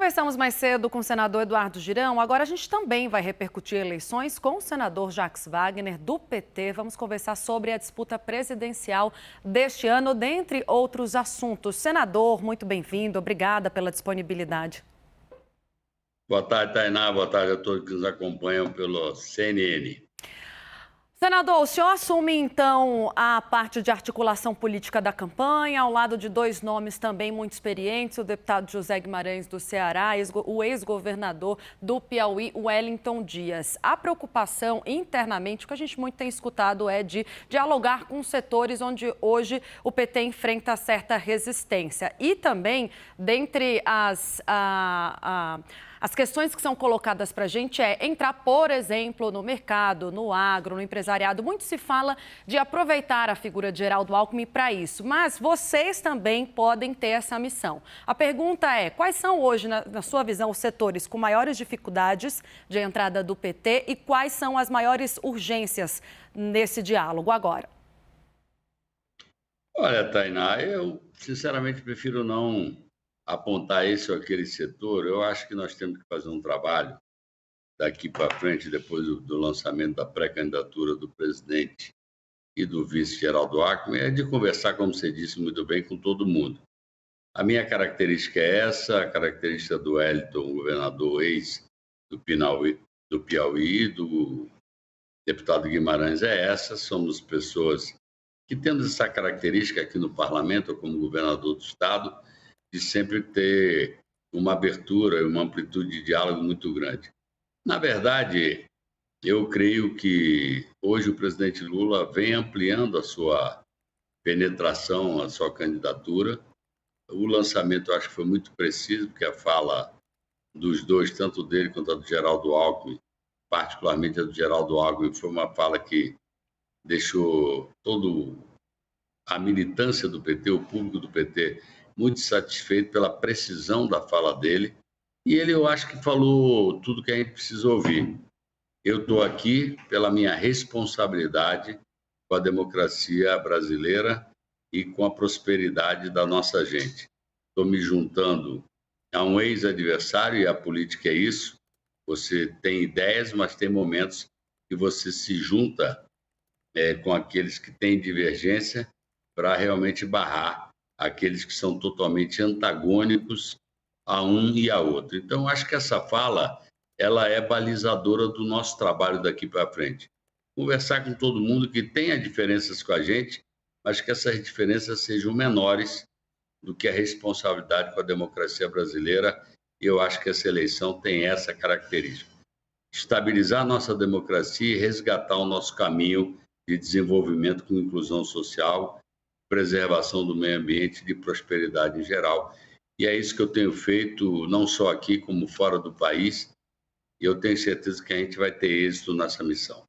conversamos mais cedo com o senador Eduardo Girão. Agora a gente também vai repercutir eleições com o senador Jacques Wagner, do PT. Vamos conversar sobre a disputa presidencial deste ano, dentre outros assuntos. Senador, muito bem-vindo. Obrigada pela disponibilidade. Boa tarde, Tainá. Boa tarde a todos que nos acompanham pelo CNN. Senador, o senhor assume, então, a parte de articulação política da campanha, ao lado de dois nomes também muito experientes, o deputado José Guimarães, do Ceará, o ex-governador do Piauí, Wellington Dias. A preocupação internamente, o que a gente muito tem escutado, é de dialogar com setores onde hoje o PT enfrenta certa resistência. E também, dentre as questões que são colocadas para a gente é entrar, por exemplo, no mercado, no agro, no empresariado. Muito se fala de aproveitar a figura de Geraldo Alckmin para isso, mas vocês também podem ter essa missão. A pergunta é, quais são hoje, na sua visão, os setores com maiores dificuldades de entrada do PT e quais são as maiores urgências nesse diálogo agora? Olha, Tainá, eu sinceramente prefiro não apontar esse ou aquele setor. Eu acho que nós temos que fazer um trabalho daqui para frente, depois do lançamento da pré-candidatura do presidente e do vice Geraldo Alckmin, é de conversar, como você disse muito bem, com todo mundo. A minha característica é essa, a característica do Wellington, governador ex do Piauí, do deputado Guimarães é essa. Somos pessoas que temos essa característica aqui no parlamento, como governador do estado, de sempre ter uma abertura e uma amplitude de diálogo muito grande. Na verdade, eu creio que hoje o presidente Lula vem ampliando a sua penetração, a sua candidatura. O lançamento, eu acho que foi muito preciso, porque a fala dos dois, tanto dele quanto a do Geraldo Alckmin, particularmente a do Geraldo Alckmin, foi uma fala que deixou toda a militância do PT, o público do PT, muito satisfeito pela precisão da fala dele. E ele, eu acho que falou tudo que a gente precisa ouvir. Eu estou aqui pela minha responsabilidade com a democracia brasileira e com a prosperidade da nossa gente. Estou me juntando a um ex-adversário, e a política é isso. Você tem ideias, mas tem momentos que você se junta com aqueles que têm divergência para realmente barrar aqueles que são totalmente antagônicos a um e a outro. Então, acho que essa fala, ela é balizadora do nosso trabalho daqui para frente. Conversar com todo mundo que tenha diferenças com a gente, mas que essas diferenças sejam menores do que a responsabilidade com a democracia brasileira, e eu acho que essa eleição tem essa característica. Estabilizar a nossa democracia e resgatar o nosso caminho de desenvolvimento com inclusão social, preservação do meio ambiente, de prosperidade em geral. E é isso que eu tenho feito, não só aqui, como fora do país. E eu tenho certeza que a gente vai ter êxito nessa missão.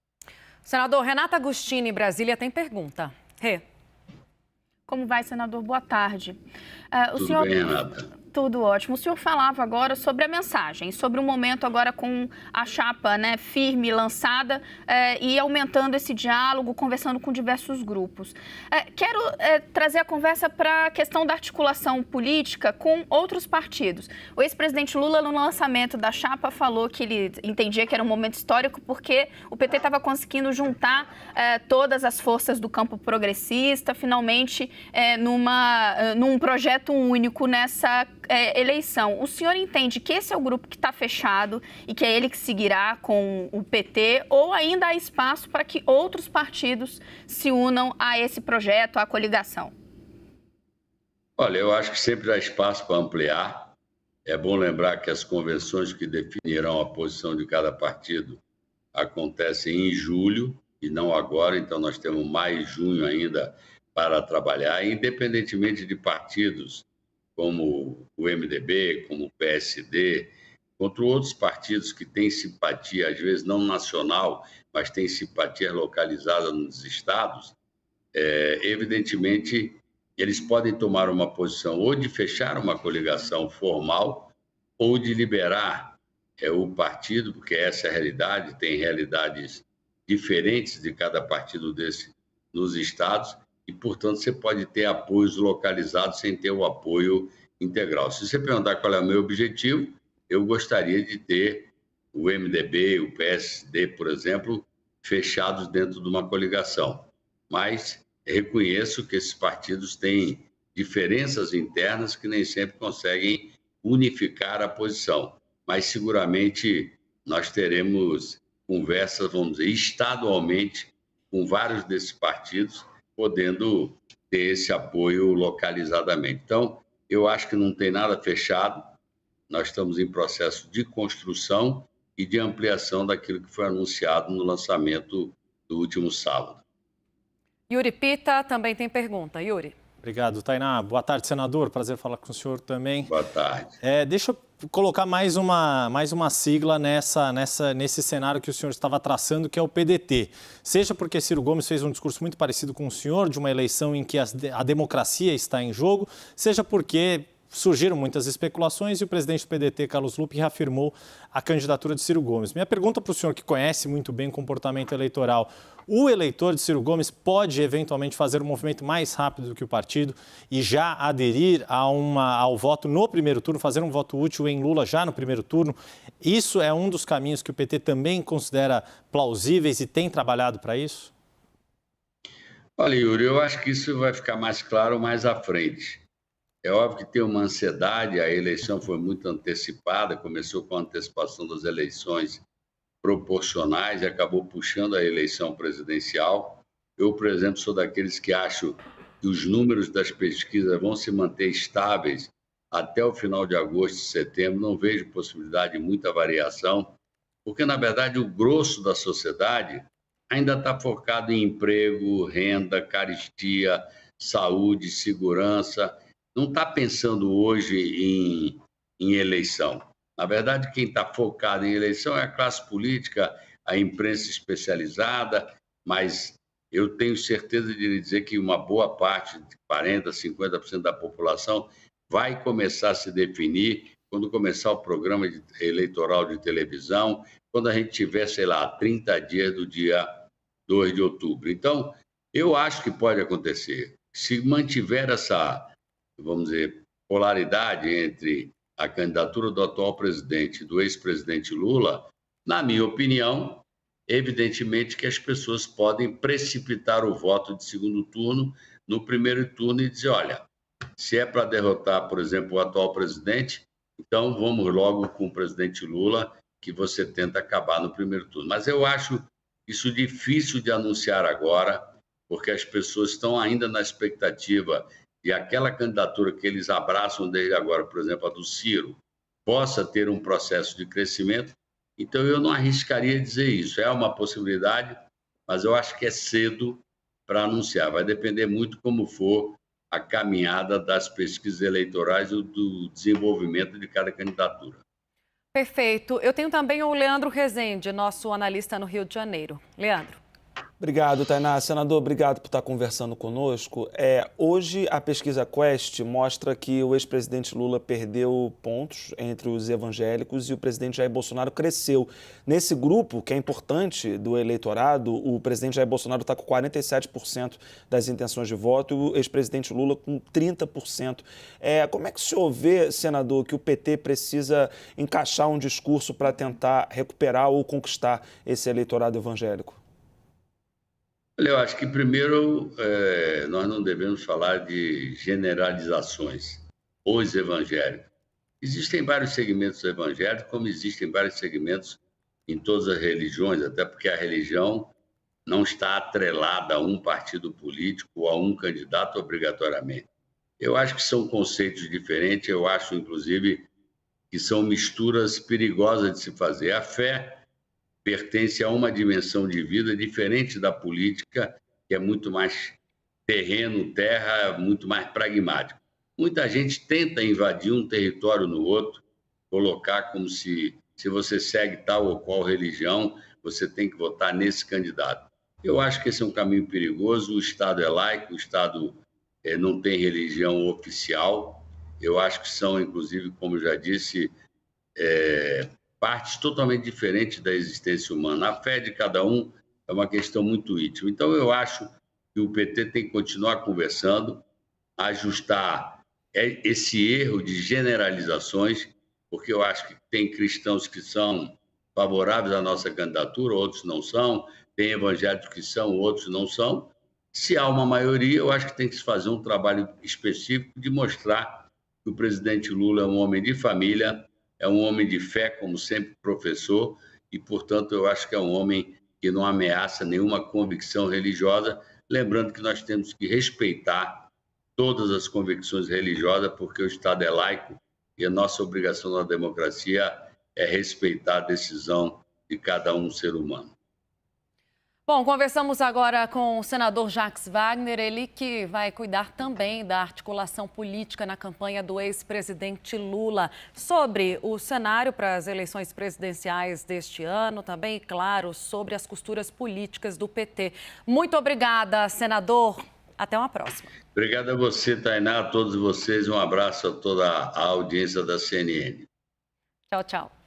Senador, Renata Agostini, em Brasília, tem pergunta. Rê. Como vai, senador? Boa tarde. Tudo bem, Renata? Tudo ótimo. O senhor falava agora sobre a mensagem, sobre o momento agora com a chapa, né, firme, lançada e aumentando esse diálogo, conversando com diversos grupos. Quero trazer a conversa para a questão da articulação política com outros partidos. O ex-presidente Lula, no lançamento da chapa, falou que ele entendia que era um momento histórico porque o PT estava conseguindo juntar todas as forças do campo progressista, finalmente, num projeto único nessa eleição. O senhor entende que esse é o grupo que está fechado e que é ele que seguirá com o PT, ou ainda há espaço para que outros partidos se unam a esse projeto, à coligação? Olha, eu acho que sempre há espaço para ampliar. É bom lembrar que as convenções que definirão a posição de cada partido acontecem em julho e não agora, então nós temos mais junho ainda para trabalhar, independentemente de partidos como o MDB, como o PSD, contra outros partidos que têm simpatia, às vezes não nacional, mas têm simpatia localizada nos estados, evidentemente, eles podem tomar uma posição ou de fechar uma coligação formal ou de liberar o partido, porque essa é a realidade, tem realidades diferentes de cada partido desse nos estados, e, portanto, você pode ter apoios localizados sem ter o apoio integral. Se você perguntar qual é o meu objetivo, eu gostaria de ter o MDB, o PSD, por exemplo, fechados dentro de uma coligação. Mas reconheço que esses partidos têm diferenças internas que nem sempre conseguem unificar a posição. Mas seguramente nós teremos conversas, vamos dizer, estadualmente, com vários desses partidos, podendo ter esse apoio localizadamente. Então, eu acho que não tem nada fechado, nós estamos em processo de construção e de ampliação daquilo que foi anunciado no lançamento do último sábado. Yuri Pita também tem pergunta. Yuri. Obrigado, Tainá. Boa tarde, senador. Prazer falar com o senhor também. Boa tarde. Deixa eu colocar mais uma sigla nesse cenário que o senhor estava traçando, que é o PDT. Seja porque Ciro Gomes fez um discurso muito parecido com o senhor, de uma eleição em que a democracia está em jogo, seja porque surgiram muitas especulações e o presidente do PDT, Carlos Lupe, reafirmou a candidatura de Ciro Gomes. Minha pergunta para o senhor, que conhece muito bem o comportamento eleitoral: o eleitor de Ciro Gomes pode eventualmente fazer um movimento mais rápido do que o partido e já aderir ao voto no primeiro turno, fazer um voto útil em Lula já no primeiro turno? Isso é um dos caminhos que o PT também considera plausíveis e tem trabalhado para isso? Olha, Yuri, eu acho que isso vai ficar mais claro mais à frente. É óbvio que tem uma ansiedade, a eleição foi muito antecipada, começou com a antecipação das eleições proporcionais e acabou puxando a eleição presidencial. Eu, por exemplo, sou daqueles que acham que os números das pesquisas vão se manter estáveis até o final de agosto e setembro. Não vejo possibilidade de muita variação, porque, na verdade, o grosso da sociedade ainda está focado em emprego, renda, carestia, saúde, segurança. Não está pensando hoje em eleição. Na verdade, quem está focado em eleição é a classe política, a imprensa especializada, mas eu tenho certeza de lhe dizer que uma boa parte, 40%, 50% da população, vai começar a se definir quando começar o programa eleitoral de televisão, quando a gente tiver, 30 dias do dia 2 de outubro. Então, eu acho que pode acontecer. Se mantiver essa, vamos dizer, polaridade entre a candidatura do atual presidente e do ex-presidente Lula, na minha opinião, evidentemente que as pessoas podem precipitar o voto de segundo turno no primeiro turno e dizer, olha, se é para derrotar, por exemplo, o atual presidente, então vamos logo com o presidente Lula, que você tenta acabar no primeiro turno. Mas eu acho isso difícil de anunciar agora, porque as pessoas estão ainda na expectativa de aquela candidatura que eles abraçam desde agora, por exemplo, a do Ciro, possa ter um processo de crescimento. Então, eu não arriscaria dizer isso. É uma possibilidade, mas eu acho que é cedo para anunciar. Vai depender muito como for a caminhada das pesquisas eleitorais e do desenvolvimento de cada candidatura. Perfeito. Eu tenho também o Leandro Rezende, nosso analista no Rio de Janeiro. Leandro. Obrigado, Tainá. Senador, obrigado por estar conversando conosco. Hoje, a pesquisa Quest mostra que o ex-presidente Lula perdeu pontos entre os evangélicos e o presidente Jair Bolsonaro cresceu. Nesse grupo, que é importante do eleitorado, o presidente Jair Bolsonaro está com 47% das intenções de voto e o ex-presidente Lula com 30%. Como é que o senhor vê, senador, que o PT precisa encaixar um discurso para tentar recuperar ou conquistar esse eleitorado evangélico? Eu acho que, primeiro, nós não devemos falar de generalizações. Os evangélicos. Existem vários segmentos evangélicos, como existem vários segmentos em todas as religiões, até porque a religião não está atrelada a um partido político ou a um candidato obrigatoriamente. Eu acho que são conceitos diferentes, eu acho, inclusive, que são misturas perigosas de se fazer. A fé pertence a uma dimensão de vida diferente da política, que é muito mais terreno, terra, muito mais pragmático. Muita gente tenta invadir um território no outro, colocar como se você segue tal ou qual religião, você tem que votar nesse candidato. Eu acho que esse é um caminho perigoso. O Estado é laico, o Estado não tem religião oficial. Eu acho que são, inclusive, como eu já disse, partes totalmente diferentes da existência humana. A fé de cada um é uma questão muito íntima. Então, eu acho que o PT tem que continuar conversando, ajustar esse erro de generalizações porque eu acho que tem cristãos que são favoráveis à nossa candidatura, outros não são, tem evangélicos que são, outros não são. Se há uma maioria, eu acho que tem que se fazer um trabalho específico de mostrar que o presidente Lula é um homem de família, é um homem de fé, como sempre professor, e, portanto, eu acho que é um homem que não ameaça nenhuma convicção religiosa, lembrando que nós temos que respeitar todas as convicções religiosas, porque o Estado é laico e a nossa obrigação na democracia é respeitar a decisão de cada um ser humano. Bom, conversamos agora com o senador Jacques Wagner, ele que vai cuidar também da articulação política na campanha do ex-presidente Lula, sobre o cenário para as eleições presidenciais deste ano, também, claro, sobre as costuras políticas do PT. Muito obrigada, senador. Até uma próxima. Obrigado a você, Tainá, a todos vocês. Um abraço a toda a audiência da CNN. Tchau, tchau.